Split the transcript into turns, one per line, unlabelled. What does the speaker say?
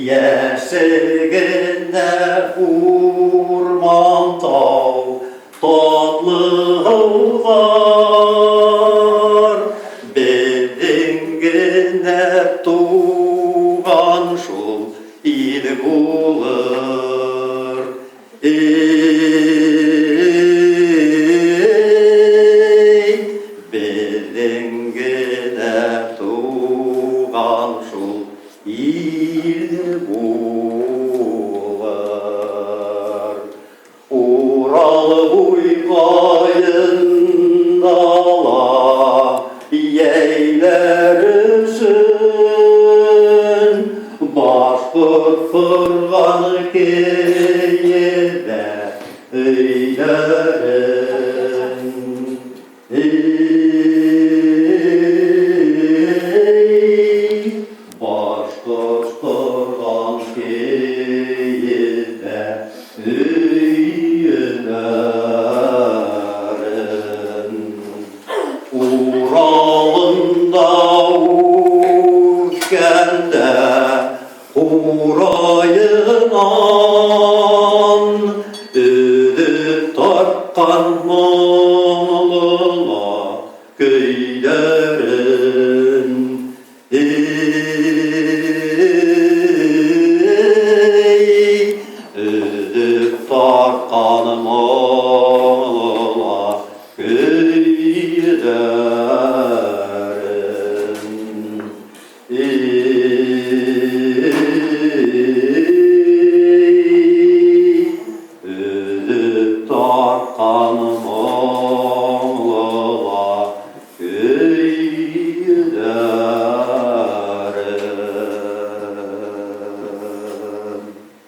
Yeşilginde urman tağ tatlı hıvar Bedingine tuğan şul il bulur Bedingine tuğan şul il bulur Ural buykayındala yeyler üsün Başkurt fırgan keyide öylerin Başkurt fırgan keyide öylerin Uralında uçkende Urayınan ödüp takkan malına köylerin